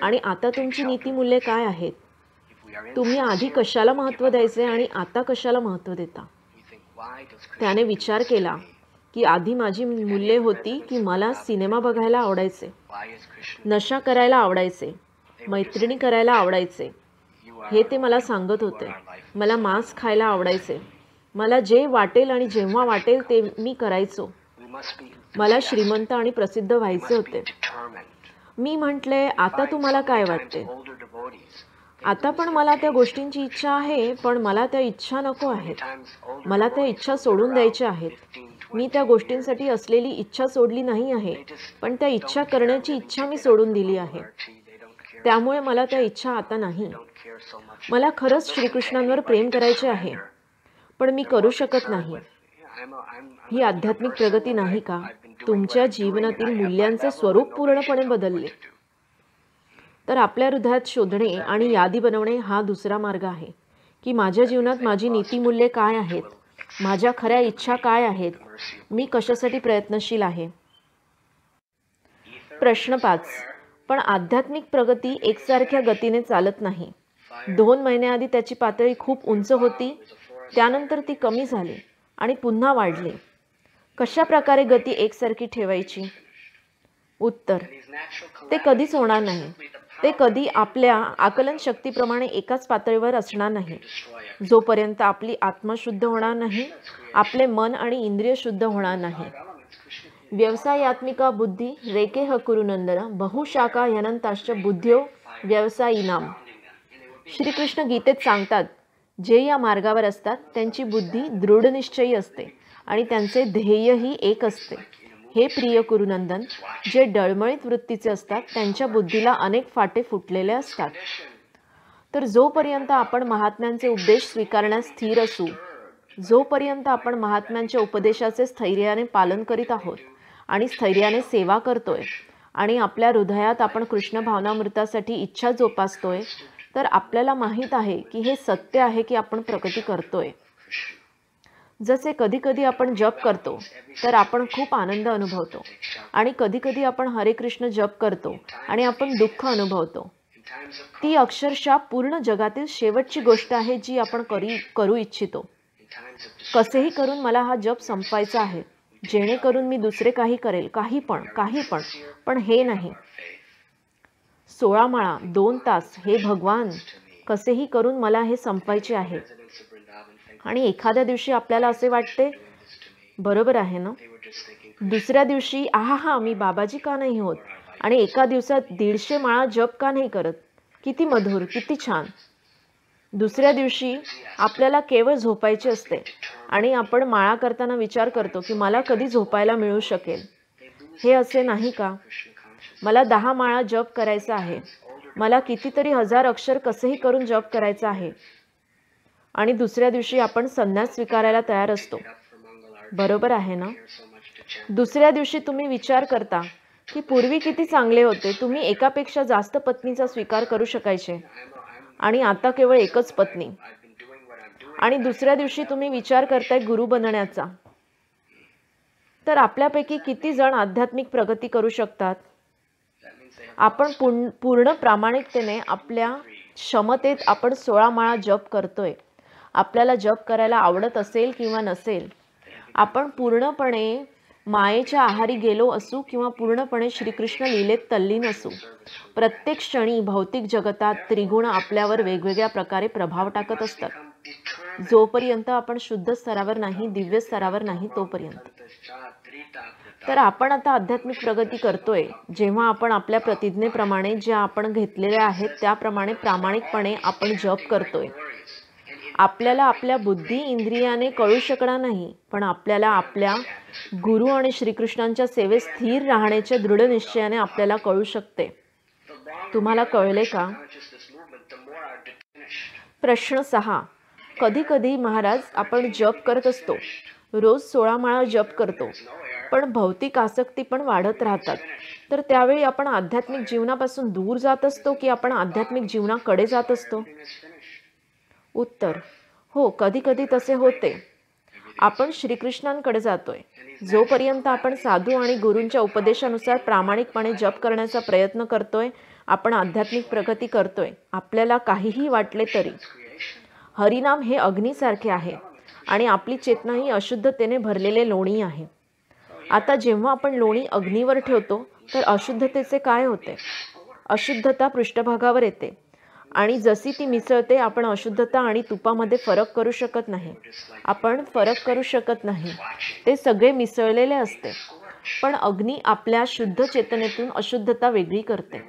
आणि आता तुमची नीतिमूल्ये काय आहेत? तुम्ही आधी कशाला महत्त्व द्यायचे आणि आता कशाला महत्त्व देता? त्याने विचार केला की आधी माझी मूल्ये होती की मला सिनेमा बघायला आवडायचे, नशा करायला आवडायचे, मैत्रिणी करायला आवडायचे, हे ते मला सांगत होते. मला मांस खायला आवडायचे. मला जे वाटेल आणि जेव्हा वाटेल ते मी करायचो. मला श्रीमंत आणि प्रसिद्ध व्हायचे होते. मी म्हटले, आता तुम्हाला काय वाटते? आता पण मला त्या गोष्टींची इच्छा आहे, पण मला त्या इच्छा नको आहेत. मला त्या इच्छा सोडून द्यायच्या आहेत. मी त्या गोष्टींसाठी असलेली इच्छा सोडली नाही आहे, पण त्या इच्छा करण्याची इच्छा मी सोडून दिली आहे. त्यामुळे मला त्या इच्छा आता नाही. मला खरंच श्रीकृष्णांवर प्रेम करायचे आहे, पण मी करू शकत नाही. ही आध्यात्मिक प्रगती नाही का? तुमच्या जीवनातील मूल्यांचे स्वरूप पूर्णपणे बदलले. तर आपल्या हृदयात शोधणे आणि यादी बनवणे हा दुसरा मार्ग आहे की माझ्या जीवनात माझी नीतिमूल्ये काय आहेत, माझ्या खऱ्या इच्छा काय आहेत, मी कशासाठी प्रयत्नशील आहे. प्रश्न 5. पण आध्यात्मिक प्रगती एकसारख्या गतीने चालत नाही. 2 महिन्याआधी त्याची पातळी खूप उंच होती, त्यानंतर ती कमी झाली आणि पुन्हा वाढली. कशा प्रकारे गती एकसारखी ठेवायची? उत्तर: ते कधीच होणार नाही. ते कधी आपल्या आकलन शक्तीप्रमाणे एकाच पातळीवर असणार नाही. जोपर्यंत आपली आत्मा शुद्ध होणार नाही, आपले मन आणि इंद्रिय शुद्ध होणार नाही. व्यवसायात्मिका बुद्धी रेकेह कुरुनंदन बहुशाखा ह्यनंताश्च बुद्ध्यो व्यवसायिनाम. श्रीकृष्ण गीतेत सांगतात जे या मार्गावर असतात त्यांची बुद्धी दृढनिश्चयी असते आणि त्यांचे ध्येयही एक असते. हे प्रिय कुरुनंदन, जे डळमळीत वृत्तीचे असतात त्यांच्या बुद्धीला अनेक फाटे फुटलेले असतात. तर जोपर्यंत आपण महात्म्यांचे उपदेश स्वीकारण्यास स्थिर असू, जोपर्यंत आपण महात्म्यांच्या उपदेशाचे स्थैर्याने पालन करीत आहोत आणि स्थैर्याने सेवा करतोय आणि आपल्या हृदयात आपण कृष्ण भावनामृतासाठी इच्छा जोपासतोय, तर आपल्याला माहीत आहे की हे सत्य आहे की आपण प्रगती करतोय. जसे कधीकधी आपण जप करतो तर आपण खूप आनंद अनुभवतो आणि कधीकधी आपण हरे कृष्ण जप करतो आणि आपण दुःख अनुभवतो. ती अक्षरशः पूर्ण जगातील शेवटची गोष्ट आहे जी आपण करू इच्छितो. कसेही करून मला हा जप संपवायचा आहे, जेणेकरून मी दुसरे काही करेल, काही पण हे नाही. 16 माळा 2 तास, हे भगवान, कसेही करून मला हे संपवायचे आहे. आणि एखाद्या दिवशी आपल्याला असे वाटते, बरोबर आहे ना, दुसऱ्या दिवशी आहा मी बाबाजी का नाही होत, आणि एका दिवसात 150 माळा जप का नाही करत, किती मधुर, किती छान. दुसऱ्या दिवशी आपल्याला केवळ झोपायचे असते आणि आपण माळा करताना विचार करतो की मला कधी झोपायला मिळू शकेल. हे असे नाही का? मला 10 माळा जप करायचा आहे, मला कितीतरी 1000 अक्षर कसेही करून जप करायचा आहे. आणि दुसऱ्या दिवशी आपण संन्यास स्वीकारायला तयार असतो, बरोबर आहे ना. दुसऱ्या दिवशी तुम्ही विचार करता की पूर्वी किती चांगले होते, तुम्ही एकापेक्षा जास्त पत्नीचा स्वीकार करू शकायचे आणि आता केवळ एकच पत्नी. आणि दुसऱ्या दिवशी तुम्ही विचार करताय गुरु बनण्याचा. तर आपल्यापैकी किती जण आध्यात्मिक प्रगती करू शकतात? आपण पूर्ण प्रामाणिकतेने आपल्या क्षमतेत आपण 16 माळा जप करतोय. आपल्याला जप करायला आवडत असेल किंवा नसेल, आपण पूर्णपणे मायेच्या आहारी गेलो असू किंवा पूर्णपणे श्रीकृष्ण लीलेत तल्लीन असू, प्रत्येक क्षणी भौतिक जगतात त्रिगुण आपल्यावर वेगवेगळ्या प्रकारे प्रभाव टाकत असतात. जोपर्यंत आपण शुद्ध स्तरावर नाही, दिव्य स्तरावर नाही, तोपर्यंत. तर आपण आता आध्यात्मिक प्रगती करतोय जेव्हा आपण आपल्या प्रतिज्ञेप्रमाणे ज्या आपण घेतलेल्या आहेत त्याप्रमाणे प्रामाणिकपणे आपण जप करतोय. आपल्याला आपल्या बुद्धी इंद्रियाने कळू शकणार नाही, पण आपल्याला आपल्या गुरु आणि श्रीकृष्णांच्या सेवेत स्थिर राहण्याच्या दृढ निश्चयाने आपल्याला कळू शकते. तुम्हाला कळले का? प्रश्न 6. कधी कधी महाराज आपण जप करत असतो, रोज 16 माळा जप करतो, पण भौतिक आसक्ती पण वाढत राहतात. तर त्यावेळी आपण आध्यात्मिक जीवनापासून दूर जात असतो की आपण आध्यात्मिक जीवनाकडे जात असतो? उत्तर: हो, कधी कधी तसे होते. आपण श्रीकृष्णांकडे जातोय. जोपर्यंत आपण साधू आणि गुरूंच्या उपदेशानुसार प्रामाणिकपणे जप करण्याचा प्रयत्न करतोय, आपण आध्यात्मिक प्रगती करतोय, आपल्याला काहीही वाटले तरी. हरिनाम हे अग्नीसारखे आहे आणि आपली चेतना ही अशुद्धतेने भरलेले लोणी आहे. आता जेव्हा आपण लोणी अग्नीवर ठेवतो तर अशुद्धतेचे काय होते? अशुद्धता पृष्ठभागावर येते आणि जशी ती मिसळते, आपण अशुद्धता आणि तुपामध्ये फरक करू शकत नाही. आपण फरक करू शकत नाही, ते सगळे मिसळलेले असते. पण अग्नी आपल्या शुद्ध चेतनेतून अशुद्धता वेगळी करते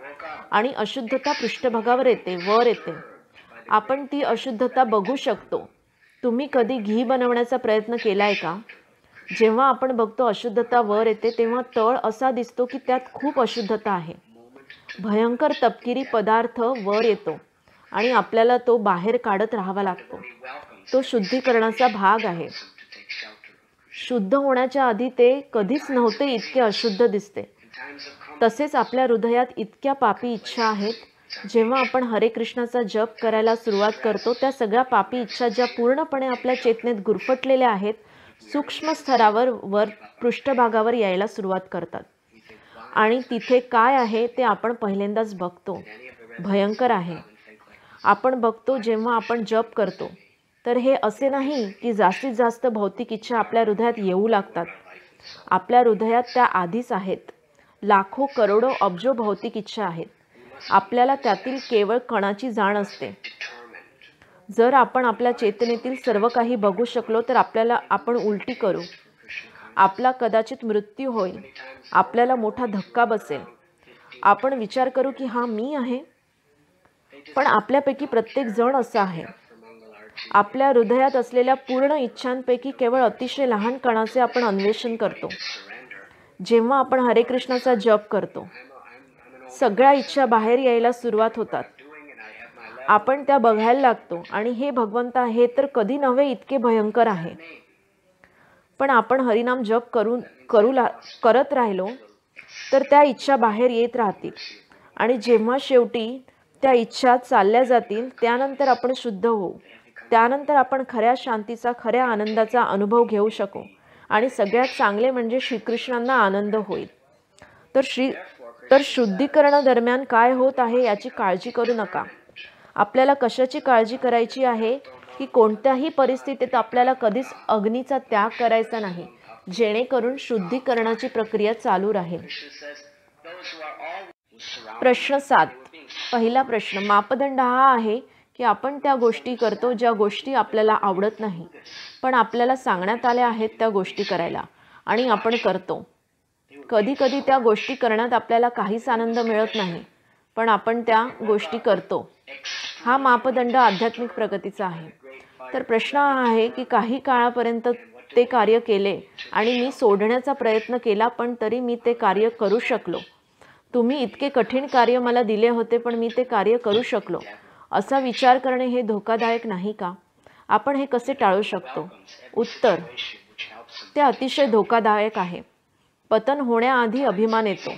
आणि अशुद्धता पृष्ठभागावर येते, वर येते. आपण ती अशुद्धता बघू शकतो. तुम्ही कधी घी बनवण्याचा प्रयत्न केलाय का? जेव्हा आपण बघतो अशुद्धता वर येते, तेव्हा तळ असा दिसतो की त्यात खूप अशुद्धता आहे. भयंकर तपकिरी पदार्थ वर येतो आणि आपल्याला तो बाहेर काढत राहावा लागतो. तो शुद्धीकरणाचा भाग आहे. शुद्ध होण्याच्या आधी ते कधीच नव्हते इतके अशुद्ध दिसते. तसेच आपल्या हृदयात इतक्या पापी इच्छा आहेत. जेव्हा आपण हरे कृष्णाचा जप करायला सुरुवात करतो, त्या सगळ्या पापी इच्छा ज्या पूर्णपणे आपल्या चेतनेत गुरफटलेल्या आहेत, सूक्ष्म स्तरावर वर पृष्ठभागावर यायला सुरुवात करतात. आणि तिथे काय आहे ते आपण पहिल्यांदाच बघतो. भयंकर आहे. आपण बघतो जेव्हा आपण जप करतो तर हे असे नाही की जास्तीत जास्त भौतिक इच्छा आपल्या हृदयात येऊ लागतात. आपल्या हृदयात त्या आधीच आहेत. लाखो करोडो अब्जो भौतिक इच्छा आहेत. आपल्याला त्यातील केवळ कणाची जाण असते. जर आपण आपल्या चेतनेतील सर्व काही बघू शकलो तर आपण उलटी करू. आपला कदाचित मृत्यू होईल. आपल्याला मोठा धक्का बसेल. आपण विचार करू की हा मी आहे. पण आपल्यापैकी प्रत्येक जण असा आहे. आपल्या हृदयात असलेल्या पूर्ण इच्छांपैकी केवळ अतिशय लहान कणाचे आपण अन्वेषण करतो. जेव्हा आपण हरे कृष्णाचा जप करतो, सगळ्या इच्छा बाहेर यायला सुरुवात होतात. आपण त्या बघायला लागतो आणि हे भगवंता, हे तर कधी नव्हे इतके भयंकर आहे. पण आपण हरिनाम जप करत राहिलो तर त्या इच्छा बाहेर येत राहतील आणि जेव्हा शेवटी त्या इच्छा चालल्या जातील त्यानंतर आपण शुद्ध होऊ. त्यानंतर आपण खऱ्या शांतीचा, खऱ्या आनंदाचा अनुभव घेऊ शकू आणि सगळ्यात चांगले म्हणजे श्रीकृष्णांना आनंद होईल. तर शुद्धीकरणा दरम्यान काय होत आहे याची काळजी करू नका. आपल्याला कशाची काळजी करायची आहे की कोणत्याही परिस्थितीत आपल्याला कधीच अग्नीचा त्याग करायचा नाही, जेणेकरून शुद्धीकरणाची प्रक्रिया चालू राहील. प्रश्न 7. पहिला प्रश्न, मापदंड हा आहे की आपण त्या गोष्टी करतो ज्या गोष्टी आपल्याला आवडत नाही, पण आपल्याला सांगण्यात आल्या आहेत त्या गोष्टी करायला आणि आपण करतो. कधी कधी त्या गोष्टी करण्यात आपल्याला काहीच आनंद मिळत नाही, पण आपण त्या गोष्टी करतो. हा मापदंड आध्यात्मिक प्रगतीचा आहे. तर प्रश्न हा आहे की काही काळापर्यंत ते कार्य केले आणि मी सोडण्याचा प्रयत्न केला, पण तरी मी ते कार्य करू शकलो. तुम्ही इतके कठीण कार्य मला दिले होते पण मी ते कार्य करू शकलो, असा विचार करणे हे धोकादायक नाही का? आपण हे कसे टाळू शकतो? उत्तर, ते अतिशय धोकादायक आहे. पतन होण्याआधी अभिमान येतो.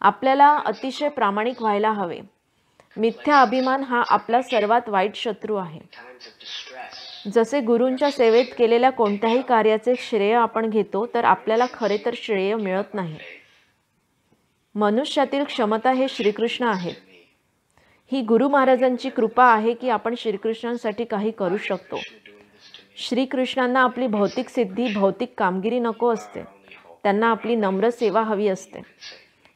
आपल्याला अतिशय प्रामाणिक व्हायला हवे. मिथ्या अभिमान हा आपला सर्वात वाईट शत्रू आहे. जसे गुरूंच्या सेवेत केलेल्या कोणत्याही कार्याचे श्रेय आपण घेतो तर आपल्याला खरे तर श्रेय मिळत नाही. मनुष्यातील क्षमता हे श्रीकृष्ण आहेत. ही गुरु महाराजांची कृपा आहे की आपण श्रीकृष्णांसाठी काही करू शकतो. श्रीकृष्णांना आपली भौतिक सिद्धी, भौतिक कामगिरी नको असते. त्यांना आपली नम्र सेवा हवी असते.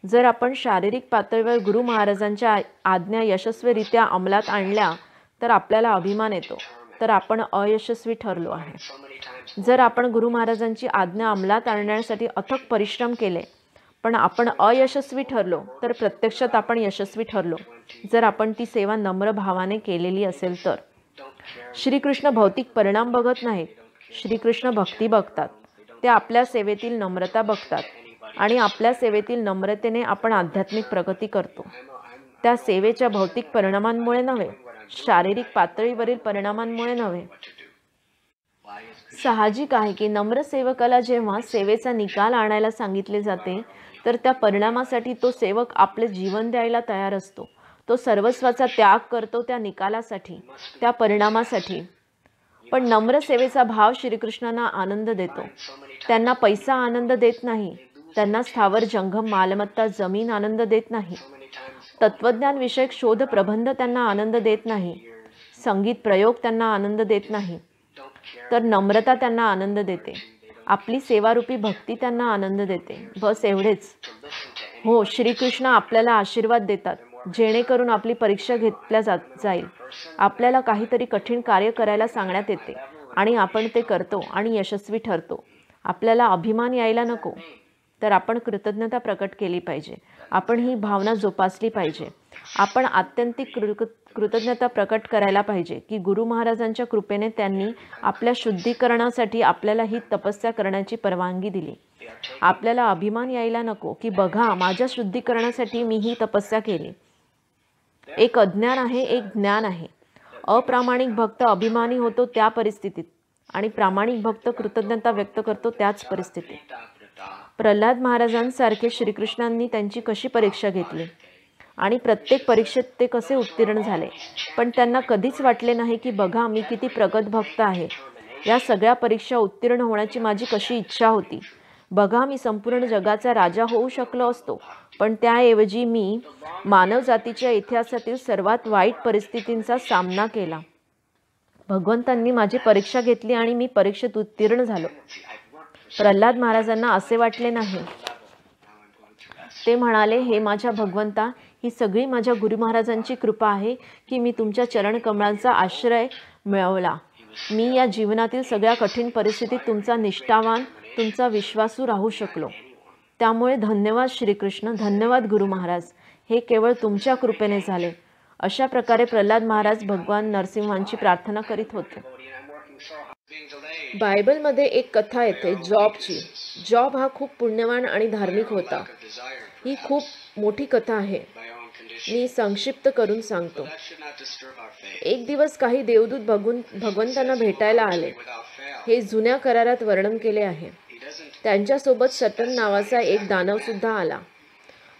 जर आपण शारीरिक पातळीवर गुरु महाराजांच्या आज्ञा यशस्वीरित्या अंमलात आणल्या तर आपल्याला अभिमान येतो, तर आपण अयशस्वी ठरलो आहे. जर आपण गुरु महाराजांची आज्ञा अंमलात आणण्यासाठी अथक परिश्रम केले पण आपण अयशस्वी ठरलो तर प्रत्यक्षात आपण यशस्वी ठरलो, जर आपण ती सेवा नम्र भावाने केलेली असेल तर. श्रीकृष्ण भौतिक परिणाम बघत नाहीत, श्रीकृष्ण भक्ती बघतात. ते आपल्या सेवेतील नम्रता बघतात आणि आपल्या सेवेतील नम्रतेने आपण आध्यात्मिक प्रगती करतो. त्या सेवेच्या भौतिक परिणामांमुळे नव्हे, शारीरिक पातळीवरील परिणामांमुळे नव्हे. साहजिक आहे की नम्र सेवकाला जेव्हा सेवेचा निकाल आणायला सांगितले जाते तर त्या परिणामासाठी तो सेवक आपले जीवन द्यायला तयार असतो. तो सर्वस्वाचा त्याग करतो त्या निकालासाठी, त्या परिणामासाठी. पण नम्र सेवेचा भाव श्रीकृष्णांना आनंद देतो. त्यांना पैसा आनंद देत नाही, त्यांना स्थावर जंगम मालमत्ता जमीन आनंद देत नाही, तत्वज्ञान विषयक शोध प्रबंध त्यांना आनंद देत नाही, संगीत प्रयोग त्यांना आनंद देत नाही, तर नम्रता त्यांना आनंद देते. आपली सेवारूपी भक्ती त्यांना आनंद देते. बस एवढेच. हो, श्रीकृष्ण आपल्याला आशीर्वाद देतात जेणेकरून आपली परीक्षा घेतल्या जाईल. आपल्याला काहीतरी कठीण कार्य करायला सांगण्यात येते आणि आपण ते करतो आणि यशस्वी ठरतो. आपल्याला अभिमान यायला नको, तर आपण कृतज्ञता प्रकट केली पाहिजे. आपण ही भावना जोपासली पाहिजे. आपण आत्यंतिक कृतज्ञता प्रकट करायला पाहिजे की गुरु महाराजांच्या कृपेने त्यांनी आपल्या शुद्धीकरणासाठी आपल्याला ही तपस्या करण्याची परवानगी दिली. आपल्याला अभिमान यायला नको की बघा, माझ्या शुद्धीकरणासाठी मी ही तपस्या केली. एक अज्ञान आहे, एक ज्ञान आहे. अप्रामाणिक भक्त अभिमानी होतो त्या परिस्थितीत आणि प्रामाणिक भक्त कृतज्ञता व्यक्त करतो त्याच परिस्थितीत. प्रल्हाद महाराजांसारखे श्रीकृष्णांनी त्यांची कशी परीक्षा घेतली आणि प्रत्येक परीक्षेत ते कसे उत्तीर्ण झाले, पण त्यांना कधीच वाटले नाही की बघा मी किती प्रगत भक्त आहे. या सगळ्या परीक्षा उत्तीर्ण होण्याची माझी कशी इच्छा होती. बघा, मी संपूर्ण जगाचा राजा होऊ शकलो असतो, पण त्याऐवजी मी मानवजातीच्या इतिहासातील सर्वात वाईट परिस्थितींचा सामना केला. भगवंतांनी माझी परीक्षा घेतली आणि मी परीक्षेत उत्तीर्ण झालो. प्रल्हाद महाराजांना असे वाटले नाही. ते म्हणाले, हे माझ्या भगवंता, ही सगळी माझ्या गुरु महाराजांची कृपा आहे की मी तुमच्या चरणकमळांचा आश्रय मिळवला. मी या जीवनातील सगळ्या कठीण परिस्थितीत तुमचा निष्ठावान, तुमचा विश्वासू राहू शकलो. त्यामुळे धन्यवाद श्रीकृष्ण, धन्यवाद गुरु महाराज. हे केवळ तुमच्या कृपेने झाले. अशा प्रकारे प्रल्हाद महाराज भगवान नरसिंहांची प्रार्थना करीत होते. बायबलमध्ये एक कथा येते जॉबची. जॉब हा खूप पुण्यवान आणि धार्मिक होता. ही खूप मोठी कथा आहे. मी संक्षिप्त करून सांगतो. एक दिवस काही देवदूत भगवंतांना भेटायला आले. हे जुन्या करारात वर्णन केले आहे. त्यांच्यासोबत सटन नावाचा एक दानव सुद्धा आला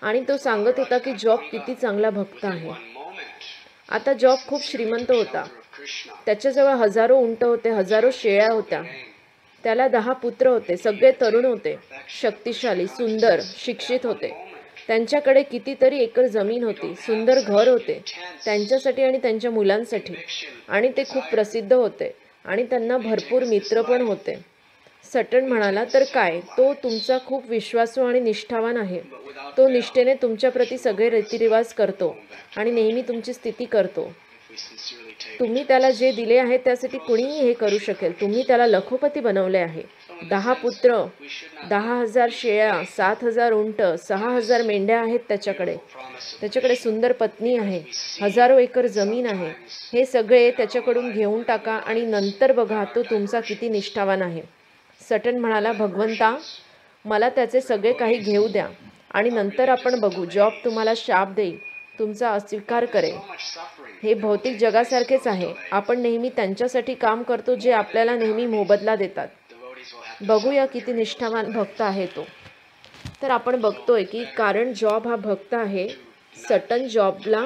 आणि तो सांगत होता की जॉब किती चांगला भक्त आहे. आता जॉब खूप श्रीमंत होता. त्याच्याजवळ हजारो उंट होते, हजारो शेळ्या होत्या. त्याला 10 पुत्र होते. सगळे तरुण होते, शक्तिशाली, सुंदर, शिक्षित होते. त्यांच्याकडे कितीतरी एकर जमीन होती, सुंदर घर होते त्यांच्यासाठी आणि त्यांच्या मुलांसाठी, आणि ते खूप प्रसिद्ध होते आणि त्यांना भरपूर मित्र पण होते. सटन म्हणाला, तर काय, तो तुमचा खूप विश्वासू आणि निष्ठावान आहे. तो निष्ठेने तुमच्याप्रती सगळे रीतिरिवाज करतो आणि नेहमी तुमची स्थिती करतो. तुम्ही त्याला जे दिले आहे त्यासाठी कुणीही हे करू शकेल. तुम्ही त्याला लखोपती बनवले आहे. 10 पुत्र, 10,000 शेळ्या, 7,000 उंट, 6,000 मेंढ्या आहेत त्याच्याकडे सुंदर पत्नी आहे, हजारो एकर जमीन आहे. हे सगळे त्याच्याकडून घेऊन टाका आणि नंतर बघा तो तुमचा किती निष्ठावान आहे. सटन म्हणाला, भगवंता, मला त्याचे सगळे काही घेऊ द्या आणि नंतर आपण बघू. जॉब तुम्हाला शाप देईल, तुमचा अस्वीकार करेल. हे भौतिक जगासारखेच आहे. आपण नेहमी त्यांच्यासाठी काम करतो जे आपल्याला नेहमी मोबदला देतात. बघूया किती निष्ठावान भक्त आहे तो. तर आपण बघतोय की कारण जॉब हा भक्त आहे, सटन जॉबला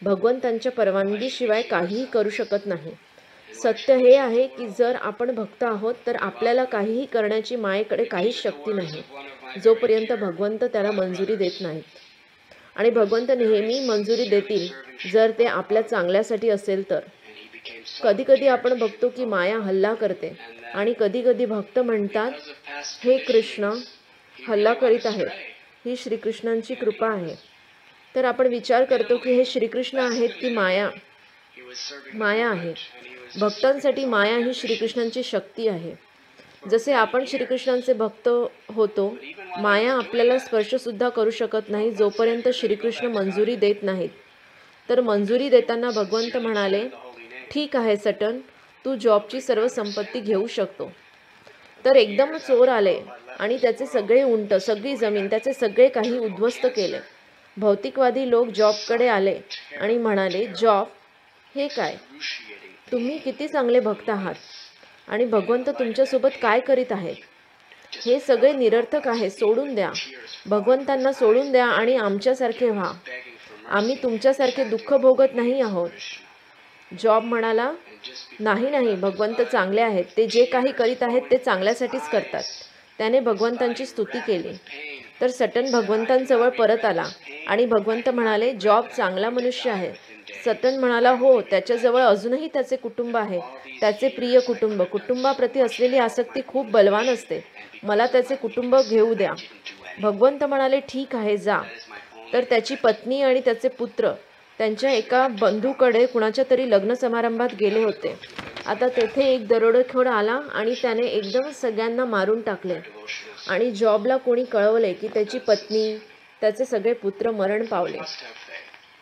भगवंतांच्या परवानगीशिवाय काहीही करू शकत नाही. सत्य हे आहे की जर आपण भक्त आहोत तर आपल्याला काहीही करण्याची मायेकडे काहीच शक्ती नाही, जोपर्यंत भगवंत त्याला मंजुरी देत नाहीत. आणि भगवंत नेहमी मंजुरी देतील जर ते आपल्या चांगल्यासाठी असेल तर. कधीकधी आपण बघतो की माया हल्ला करते आणि कधीकधी भक्त म्हणतात, हे कृष्ण हल्ला करीत आहेत, ही श्रीकृष्णांची कृपा आहे. तर आपण विचार करतो की हे श्रीकृष्ण आहेत की माया आहे. भक्तांसाठी माया ही श्रीकृष्णांची शक्ती आहे. जसे आपण श्रीकृष्णांचे भक्त होतो, माया आपल्याला स्पर्शसुद्धा करू शकत नाही जोपर्यंत श्रीकृष्ण मंजुरी देत नाहीत. तर मंजुरी देताना भगवंत म्हणाले, ठीक आहे सटन, तू जॉबची सर्व संपत्ती घेऊ शकतो. तर एकदम चोर आले आणि त्याचे सगळे उंट, सगळी जमीन, त्याचे सगळे काही उद्ध्वस्त केले. भौतिकवादी लोक जॉबकडे आले आणि म्हणाले, जॉब, हे काय, तुम्ही किती चांगले भक्त आहात आणि भगवंत तुमच्यासोबत काय करीत आहेत. हे सगळे निरर्थक आहे, सोडून द्या. भगवंतांना सोडून द्या आणि आमच्यासारखे व्हा. आम्ही तुमच्यासारखे दुःख भोगत नाही आहोत. जॉब म्हणाला, नाही, भगवंत चांगले आहेत. ते जे काही करीत आहेत ते चांगल्यासाठीच करतात. त्याने भगवंतांची स्तुती केली. तर सटन भगवंतांजवळ परत आला आणि भगवंत म्हणाले, जॉब चांगला मनुष्य आहे. सटन म्हणाला, हो, त्याच्याजवळ अजूनही त्याचे कुटुंब आहे, त्याचे प्रिय कुटुंब. कुटुंबाप्रती असलेली आसक्ती खूप बलवान असते. मला त्याचे कुटुंब घेऊ द्या. भगवंत म्हणाले, ठीक आहे, जा. तर त्याची पत्नी आणि त्याचे पुत्र त्यांच्या एका बंधूकडे कुणाच्या तरी लग्न समारंभात गेले होते. आता तेथे एक दरोडेखोर आला आणि त्याने एकदम सगळ्यांना मारून टाकले आणि जॉबला कोणी कळवले की त्याची पत्नी, त्याचे सगळे पुत्र मरण पावले.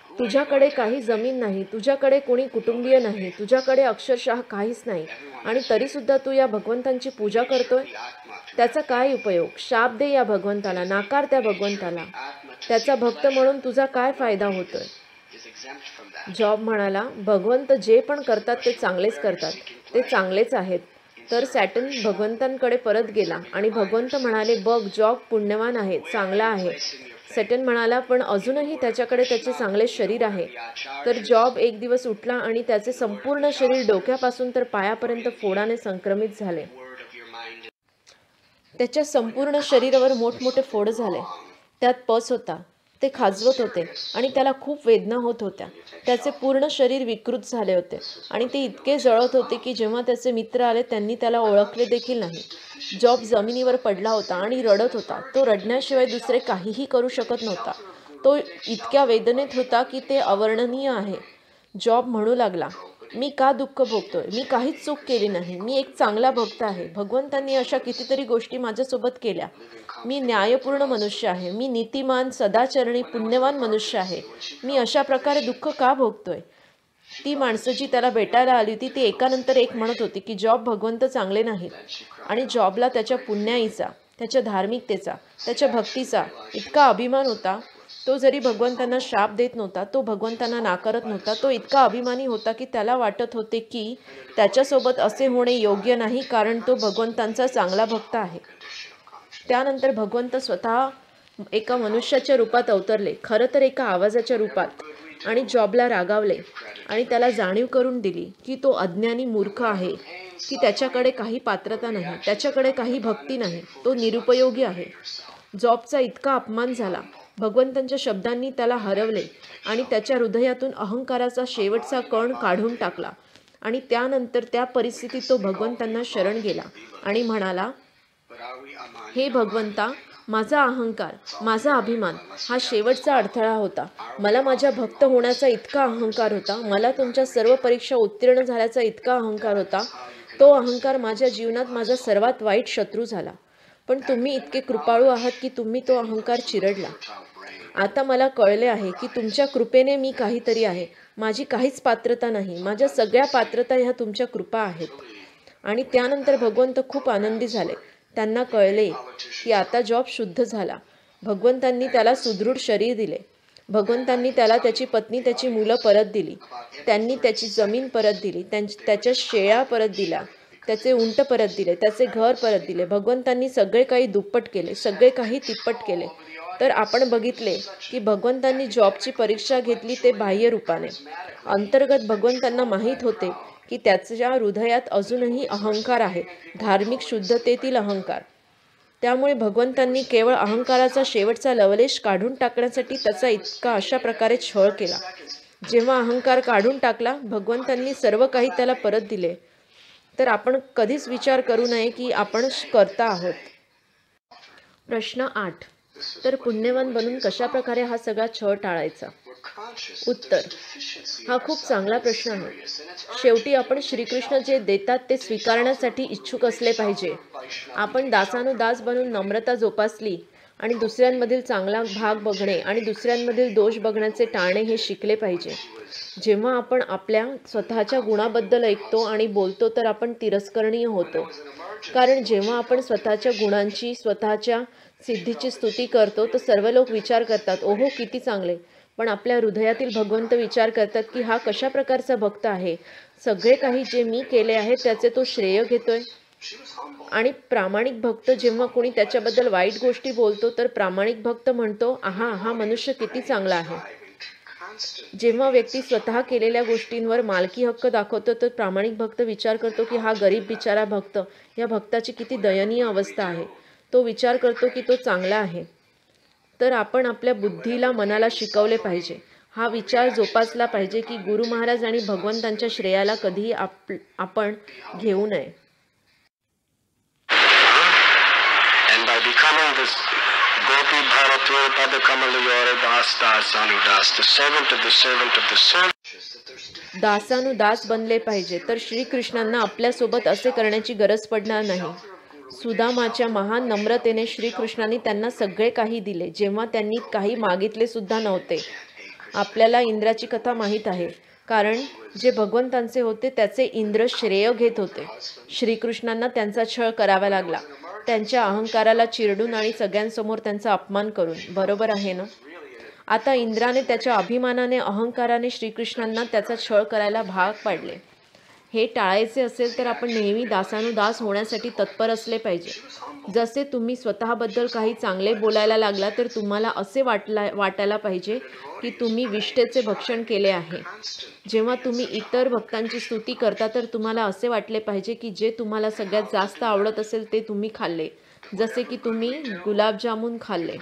तुझ्याकडे काही जमीन नाही, तुझ्याकडे कोणी कुटुंबीय नाही, तुझ्याकडे अक्षरशः काहीच नाही, आणि तरीसुद्धा तू या भगवंतांची पूजा करतोय. त्याचा काय उपयोग? शाप दे या भगवंताला, नाकार त्या भगवंताला. त्याचा भक्त म्हणून तुझा काय फायदा होतोय? जॉब म्हणाला, भगवंत जे पण करतात ते चांगलेच करतात, ते चांगलेच आहेत. तर सॅटन भगवंतांकडे परत गेला आणि भगवंत म्हणाले, बघ, जॉब पुण्यवान आहे, चांगला आहे. सॅटन म्हणाला, पण अजूनही त्याच्याकडे त्याचे चांगले शरीर आहे. तर जॉब एक दिवस उठला आणि त्याचे संपूर्ण शरीर डोक्यापासून तर पायापर्यंत फोडाने संक्रमित झाले. त्याच्या संपूर्ण शरीरावर मोठमोठे फोड झाले. त्यात पस होता. ते खाजवत होते आणि त्याला खूप वेदना होत होत्या. त्याचे पूर्ण शरीर विकृत झाले होते आणि ते इतके जळत होते की जेव्हा त्याचे मित्र आले त्यांनी त्याला ओळखले देखील नाही. जॉब जमिनीवर पडला होता आणि रडत होता. तो रडण्याशिवाय दुसरे काहीही करू शकत नव्हता. तो इतक्या वेदनेत होता की ते अवर्णनीय आहे. जॉब म्हणू लागला, मी का दुःख भोगतोय? मी काहीच चूक केली नाही. मी एक चांगला भक्त आहे. भगवंतांनी अशा कितीतरी गोष्टी माझ्यासोबत केल्या. मी न्यायपूर्ण मनुष्य आहे. मी नीतिमान, सदाचरणी, पुण्यवान मनुष्य आहे. मी अशा प्रकारे दुःख का भोगतोय? ती माणसं जी त्याला भेटायला आली होती ती एकानंतर एक म्हणत होती की जॉब भगवंत चांगले नाहीत आणि जॉबला त्याच्या पुण्याईचा, त्याच्या धार्मिकतेचा, त्याच्या भक्तीचा इतका अभिमान होता. तो जरी भगवंतांना शाप देत नव्हता, तो भगवंतांना नाकारत नव्हता, तो इतका अभिमानी होता की त्याला वाटत होते की त्याच्यासोबत असे होणे योग्य नाही, कारण तो भगवंतांचा चांगला भक्त आहे. त्यानंतर भगवंत स्वतः एका मनुष्याच्या रूपात अवतरले, खरं तर एका आवाजाच्या रूपात, आणि जॉबला रागावले आणि त्याला जाणीव करून दिली की तो अज्ञानी मूर्ख आहे, की त्याच्याकडे काही पात्रता नाही, त्याच्याकडे काही भक्ती नाही, तो निरुपयोगी आहे. जॉबचा इतका अपमान झाला. भगवंतांच्या शब्दांनी त्याला हरवले आणि त्याच्या हृदयातून अहंकाराचा शेवटचा कण काढून टाकला. आणि त्यानंतर त्या परिस्थितीत तो भगवंतांना शरण गेला आणि म्हणाला, हे भगवंता, माझा अहंकार, माझा अभिमान हा शेवटचा अडथळा होता. मला माझ्या भक्त होण्याचा इतका अहंकार होता. मला तुमच्या सर्व परीक्षा उत्तीर्ण झाल्याचा इतका अहंकार होता. तो अहंकार माझ्या जीवनात माझा सर्वात वाईट शत्रू झाला. पण तुम्ही इतके कृपाळू आहात की तुम्ही तो अहंकार चिरडला. आता मला कळले आहे की तुमच्या कृपेने मी काहीतरी आहे. माझी काहीच पात्रता नाही. माझ्या सगळ्या पात्रता ह्या तुमच्या कृपा आहेत. आणि त्यानंतर भगवंत खूप आनंदी झाले. त्यांना कळले की आता जॉब शुद्ध झाला. भगवंतांनी त्याला सुदृढ शरीर दिले. भगवंतांनी त्याला त्याची पत्नी, त्याची मुलं परत दिली. त्यांनी त्याची जमीन परत दिली, त्याच्या शेळ्या परत दिल्या, त्याचे उंट परत दिले, त्याचे घर परत दिले. भगवंतांनी सगळे काही दुप्पट केले, सगळे काही तिप्पट केले. तर आपण बघितले की भगवंतांनी जॉबची परीक्षा घेतली ते बाह्य रूपाने. अंतर्गत भगवंतांना माहीत होते की त्याच्या हृदयात अजूनही अहंकार आहे, धार्मिक शुद्धतेतील अहंकार. त्यामुळे भगवंतांनी केवळ अहंकाराचा शेवटचा लवलेश काढून टाकण्यासाठी त्याचा इतका अशा प्रकारे छळ केला. जेव्हा अहंकार काढून टाकला, भगवंतांनी सर्व काही त्याला परत दिले. तर आपण कधीच विचार करू नये की आपण करता आहोत. प्रश्न 8. तर पुण्यवान बनून कशा प्रकारे हा सगळा छळ टाळायचा? उत्तर. हा खूप चांगला प्रश्न आहे. शेवटी आपण श्रीकृष्ण जे देतात ते स्वीकारण्यासाठी इच्छुक असले पाहिजे. आपण दासानुदास बनून नम्रता जोपासली आणि दुसऱ्यांमधील चांगला भाग बघणे आणि दुसऱ्यांमधील दोष बघण्याचे टाळणे हे शिकले पाहिजे. जेव्हा आपण आपल्या स्वतःच्या गुणाबद्दल ऐकतो आणि बोलतो तर आपण तिरस्करणीय होतो. कारण जेव्हा आपण स्वतःच्या गुणांची, स्वतःच्या सिद्धीची स्तुती करतो तर सर्व लोक विचार करतात, ओहो किती चांगले. पण आपल्या हृदयातील भगवंत विचार करतात की हा कशा प्रकारचा भक्त आहे. सगळे काही जे मी केले आहे त्याचे तो श्रेय घेतोय. आणि प्रामाणिक भक्त जेव्हा कोणी त्याच्याबद्दल वाईट गोष्टी बोलतो तर प्रामाणिक भक्त म्हणतो, आहा, हा मनुष्य किती चांगला आहे. जेव्हा व्यक्ती स्वतः केलेल्या गोष्टींवर मालकी हक्क दाखवतो तर प्रामाणिक भक्त विचार करतो की हा गरीब बिचारा भक्त, या भक्ताची किती दयनीय अवस्था आहे. तो विचार करतो की तो चांगला आहे. तर आपण आपल्या बुद्धीला, मनाला शिकवले पाहिजे. हा विचार जोपासला पाहिजे की गुरु महाराज आणि भगवंतांच्या श्रेयाला कधीही आपण घेऊ नये. And by becoming this Gopi Bharatur Padakamaliyore Das Das Anudas, the servant of the servant of the servant. दासानुदास बनले पाहिजे. तर श्रीकृष्णांना आपल्यासोबत असे करण्याची गरज पडणार नाही. सुदामाच्या महान नम्रतेने श्रीकृष्णांनी त्यांना सगळे काही दिले, जेव्हा त्यांनी काही मागितले सुद्धा नव्हते. आपल्याला इंद्राची कथा माहीत आहे. कारण जे भगवंतांचे होते त्याचे इंद्र श्रेय घेत होते. श्रीकृष्णांना त्यांचा छळ करावा लागला, त्यांच्या अहंकाराला चिरडून आणि सगळ्यांसमोर त्यांचा अपमान करून. बरोबर आहे ना? आता इंद्राने त्याच्या अभिमानाने, अहंकाराने श्रीकृष्णांना त्याचा छळ करायला भाग पाडले. हे टाळायचे असेल तर आपण नेहमी दासानुदास होण्यासाठी तत्पर असले पाहिजे. जसे तुम्ही स्वतःबद्दल काही चांगले बोलायला लागला तर तुम्हाला असे वाटायला पाहिजे की तुम्ही विष्ठेचे भक्षण केले आहे. जेव्हा तुम्ही इतर भक्तांची स्तुती करता तर तुम्हाला असे वाटले पाहिजे की जे तुम्हाला सगळ्यात जास्त आवडत असेल ते तुम्ही खाल्ले, जसे की तुम्ही गुलाबजामुन खाल्ले.